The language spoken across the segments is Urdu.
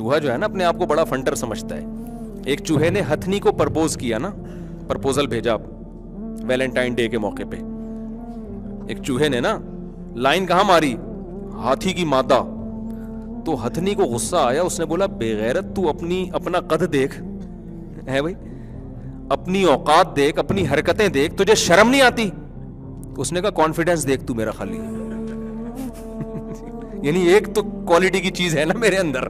چوہا جو ہے نا اپنے آپ کو بڑا فنٹر سمجھتا ہے. ایک چوہے نے ہتھنی کو پرپوز کیا نا, پرپوزل بھیجا ویلنٹائن ڈے کے موقع پہ. ایک چوہے نے نا لائن کہاں ماری, ہاتھی کی مادہ. تو ہتھنی کو غصہ آیا, اس نے بولا بے غیرت تو اپنا قد دیکھ ہے بھائی, اپنی اوقات دیکھ, اپنی حرکتیں دیکھ, تجھے شرم نہیں آتی؟ اس نے کہا کانفیڈنس دیکھ تو میرا خالی. یعنی ایک تو کوالٹی کی چیز ہے نا میرے اندر,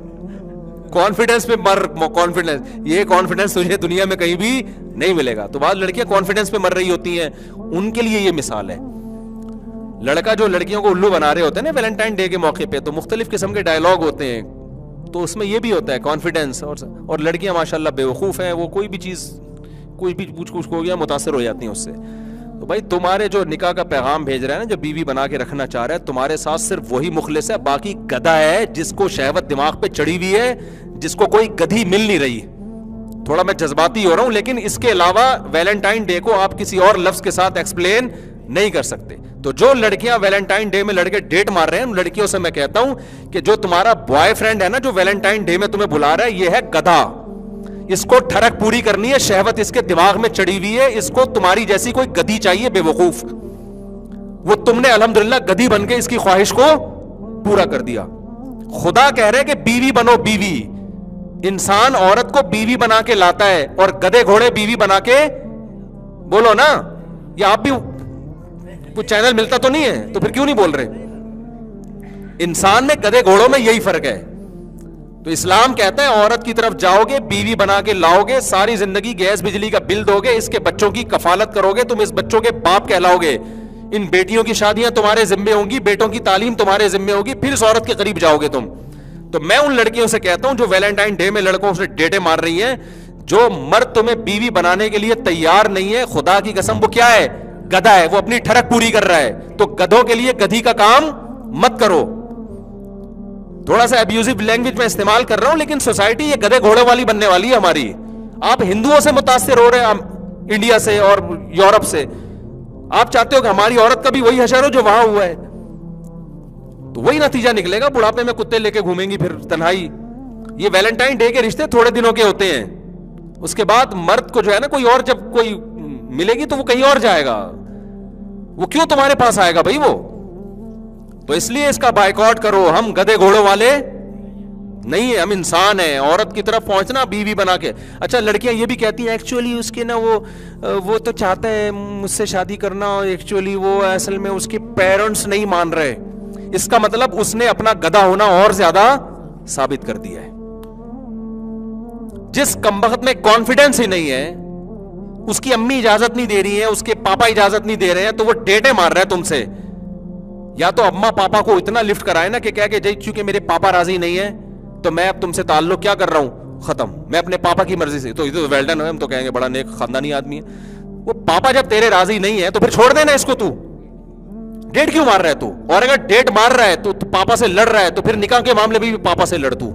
کانفیڈنس پہ مر, کانفیڈنس, یہ کانفیڈنس تجھے دنیا میں کہیں بھی نہیں ملے گا. تو بعض لڑکیاں کانفیڈنس پہ مر رہی ہوتی ہیں, ان کے لیے یہ مثال ہے. لڑکا جو لڑکیوں کو الو بنا رہے ہوتے ہیں نا ویلنٹائن ڈے کے موقع پہ, تو مختلف قسم کے ڈائلاگ ہوتے ہیں, تو اس میں یہ بھی ہوتا ہے کانفیڈنس. اور لڑکیاں ماشاءاللہ بیوقوف ہیں, وہ کوئی بھی چیز, کوئی بھی کچھ ہو گیا متاثر ہو جاتی ہیں اس سے. تو بھائی تمہارے جو نکاح کا پیغام بھیج رہا ہے نا, جو بیوی بنا کے رکھنا چاہ رہا ہے, تمہارے ساتھ صرف وہی مخلص ہے, باقی گدھا ہے جس کو شہوت دماغ پہ چڑھی ہوئی ہے, جس کو کوئی گدھی مل نہیں رہی. تھوڑا میں جذباتی ہو رہا ہوں, لیکن اس کے علاوہ ویلنٹائن ڈے کو آپ کسی اور لفظ کے ساتھ ایکسپلین نہیں کر سکتے. تو جو لڑکیاں ویلنٹائن ڈے میں لڑکے ڈیٹ مار رہے ہیں, ان لڑکیوں سے میں کہتا ہوں کہ جو تمہارا بوائے فرینڈ ہے نا, جو ویلنٹائن ڈے میں تمہیں بلا رہا ہے, یہ ہے گدھا. اس کو ٹھڑک پوری کرنی ہے, شہوت اس کے دماغ میں چڑھی ہوئی ہے, اس کو تمہاری جیسی کوئی گدھی چاہیے بے وقوف. وہ تم نے الحمدللہ گدھی بن کے اس کی خواہش کو پورا کر دیا. خدا کہہ رہے کہ بیوی بنو بیوی. انسان عورت کو بیوی بنا کے لاتا ہے, اور گدھے گھوڑے بیوی بنا کے, بولو نا, یا آپ بھی کچھ چینل ملتا تو نہیں ہے, تو پھر کیوں نہیں بول رہے؟ انسان میں گدھے گھوڑوں میں یہی فرق ہے. تو اسلام کہتا ہے عورت کی طرف جاؤ گے, بیوی بنا کے لاؤ گے, ساری زندگی گیس بجلی کا بل دو گے, اس کے بچوں کی کفالت کرو گے, تم اس بچوں کے باپ کہلاؤ گے, ان بیٹیوں کی شادیاں تمہارے ذمے ہوں گی, بیٹوں کی تعلیم تمہارے ذمے ہوگی, پھر اس عورت کے قریب جاؤ گے تم. تو میں ان لڑکیوں سے کہتا ہوں جو ویلنٹائن ڈے میں لڑکوں سے ڈیٹیں مار رہی ہیں, جو مرد تمہیں بیوی بنانے کے لیے تیار نہیں ہے, خدا کی قسم وہ کیا ہے, گدھا ہے, وہ اپنی ٹھڑک پوری کر رہا ہے. تو گدھوں کے لیے گدھی کا کام مت کرو. تھوڑا سا ابیوزو لینگویج میں استعمال کر رہا ہوں, لیکن سوسائٹی یہ گدھے گھوڑے والی بننے والی ہے ہماری. آپ ہندوؤں سے متاثر ہو رہے ہیں, انڈیا سے اور یورپ سے. آپ چاہتے ہو کہ ہماری عورت کا بھی وہی حشر ہو جو وہاں ہوا ہے, تو وہی نتیجہ نکلے گا. بڑھاپے میں کتے لے کے گھومیں گی پھر تنہائی. یہ ویلنٹائن ڈے کے رشتے تھوڑے دنوں کے ہوتے ہیں, اس کے بعد مرد کو جو ہے نا کوئی اور جب کوئی ملے گی تو وہ کہیں اور جائے گا, وہ کیوں تمہارے پاس آئے گا بھائی وہ. تو اس لیے اس کا بائیکاٹ کرو. ہم گدھے گھوڑوں والے نہیں ہیں, ہم انسان ہیں. عورت کی طرف پہنچنا بیوی بنا کے. اچھا لڑکیاں یہ بھی کہتی ہیں ایکچولی اس کے نا وہ تو چاہتا ہے مجھ سے شادی کرنا, ایکچولی وہ اصل میں اس کے پیرنٹس نہیں مان رہے. اس کا مطلب اس نے اپنا گدھا ہونا اور زیادہ ثابت کر دیا ہے. جس کمبخت میں کانفیڈنس ہی نہیں ہے, اس کی امی اجازت نہیں دے رہی ہیں, اس کے پاپا اجازت نہیں دے رہے ہیں, تو وہ ڈیٹیں مار رہا ہے تم سے. یا تو اما پاپا کو اتنا لفٹ کرائے نا کہ کہہ کہ جی چونکہ میرے پاپا راضی نہیں ہے تو میں اب تم سے تعلق کیا کر رہا ہوں, ختم, میں اپنے پاپا کی مرضی سے. تو یہ تو ویل ڈن ہے, ہم تو کہیں گے بڑا نیک خاندانی آدمی ہے. وہ پاپا جب تیرے راضی نہیں ہے تو پھر چھوڑ دینا اس کو. تو ڈیٹ کیوں مار رہا ہے تو؟ اور اگر ڈیٹ مار رہا ہے تو پاپا سے لڑ رہا ہے, تو پھر نکاح کے معاملے بھی پاپا سے لڑ. تو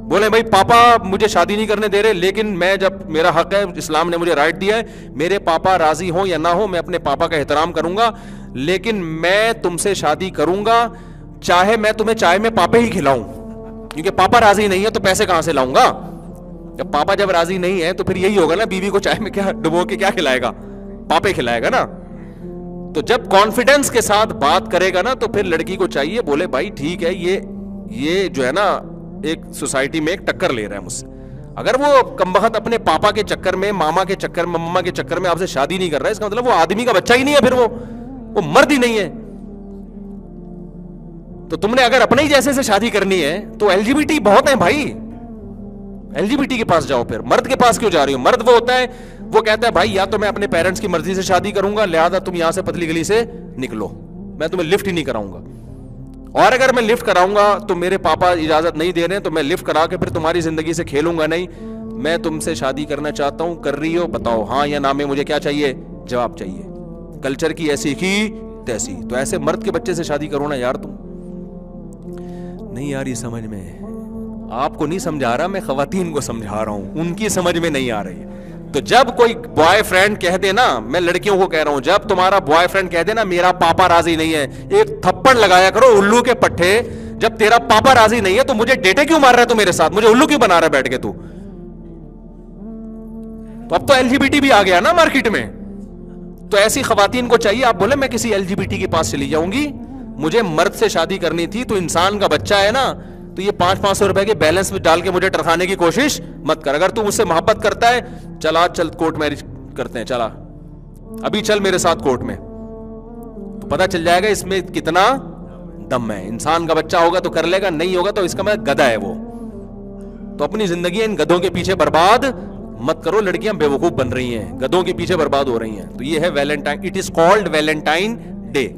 بولے بھائی پاپا مجھے شادی نہیں کرنے دے رہے, لیکن میں جب میرا حق ہے, اسلام نے مجھے رائٹ دیا ہے, میرے پاپا راضی ہوں یا نہ ہوں, میں اپنے پاپا کا احترام کروں گا, لیکن میں تم سے شادی کروں گا چاہے میں تمہیں چائے میں پاپے ہی کھلاؤں, کیونکہ پاپا راضی نہیں ہے تو پیسے کہاں سے لاؤں گا. جب پاپا جب راضی نہیں ہے تو پھر یہی ہوگا نا, بیوی کو چائے میں کیا ڈبو کے کیا کھلائے گا, پاپے کھلائے گا نا. تو جب کانفیڈنس کے ساتھ بات کرے گا نا تو پھر لڑکی کو چاہیے بولے بھائی ٹھیک ہے, یہ جو ہے نا ایک سوسائٹی میں ایک ٹکر لے رہا ہے مجھ سے. اگر وہ کمبخت اپنے پاپا کے چکر میں, ماما کے چکر میں, مما کے چکر میں آپ سے شادی نہیں کر رہا ہے, اس کا مطلب وہ آدمی کا بچہ ہی نہیں ہے, پھر وہ مرد ہی نہیں ہے. تو تم نے اگر اپنے ہی جیسے سے شادی کرنی ہے تو ایل جی بی ٹی بہت ہیں بھائی, ایل جی بی ٹی کے پاس جاؤ. پھر مرد کے پاس کیوں جا رہی ہو؟ مرد وہ ہوتا ہے, وہ کہتا ہے بھائی یا تو میں اپنے پیرنٹس کی مرضی سے شادی کروں گا, لہذا تم یہاں سے پتلی گلی سے نکلو, میں تمہیں لفٹ ہی نہیں کراؤں گا. اور اگر میں لفٹ کراؤں گا تو میرے پاپا اجازت نہیں دے رہے ہیں, تو میں لفٹ کرا کے پھر تمہاری زندگی سے کھیلوں گا نہیں. میں تم سے شادی کرنا چاہتا ہوں, کر رہی ہو, بتاؤ ہاں یا نہ میں, مجھے کیا چاہیے, جواب چاہیے. کلچر کی ایسی کی تیسی. تو ایسے مرد کے بچے سے شادی کرو نا یار. تم نہیں آ رہی سمجھ میں, آپ کو نہیں سمجھا رہا, میں خواتین کو سمجھا رہا ہوں, ان کی سمجھ میں نہیں آ رہی. تو جب کوئی بوائے فرینڈ کہہ دے نا, میں لڑکیوں کو کہہ رہا ہوں, جب تمہارا بوائے فرینڈ کہہ دے نا میرا پاپا راضی نہیں ہے, ایک تھپڑ لگایا کرو الو کے پٹھے. جب تیرا پاپا راضی نہیں ہے تو مجھے ڈیٹے کیوں مار رہا ہے تو میرے ساتھ, مجھے الو کیوں بنا رہا ہے بیٹھ کے تو اب تو ایل جی بی ٹی بھی آ گیا نا مارکیٹ میں. تو ایسی خواتین کو چاہیے آپ بولے میں کسی ایل جی بی ٹی کے پاس چلی جاؤں گی, مجھے مرد سے شادی کرنی تھی, تو انسان کا بچہ ہے نا, تو یہ 500 روپے کے بیلنس میں ڈال کے مجھے ٹرکانے کی کوشش مت کر. اگر تو مجھ سے محبت کرتا ہے چلا چل کورٹ میرج کرتے ہیں, چلا ابھی چل میرے ساتھ کورٹ میں, تو پتہ چل جائے گا اس میں کتنا دم ہے. انسان کا بچہ ہوگا تو کر لے گا, نہیں ہوگا تو اس کا میں گدھا ہے وہ. تو اپنی زندگی ان گدھوں کے پیچھے برباد مت کرو. لڑکیاں بیوقوف بن رہی ہیں, گدھوں کے پیچھے برباد ہو رہی ہیں. تو یہ ہے Valentine, it is called Valentine day.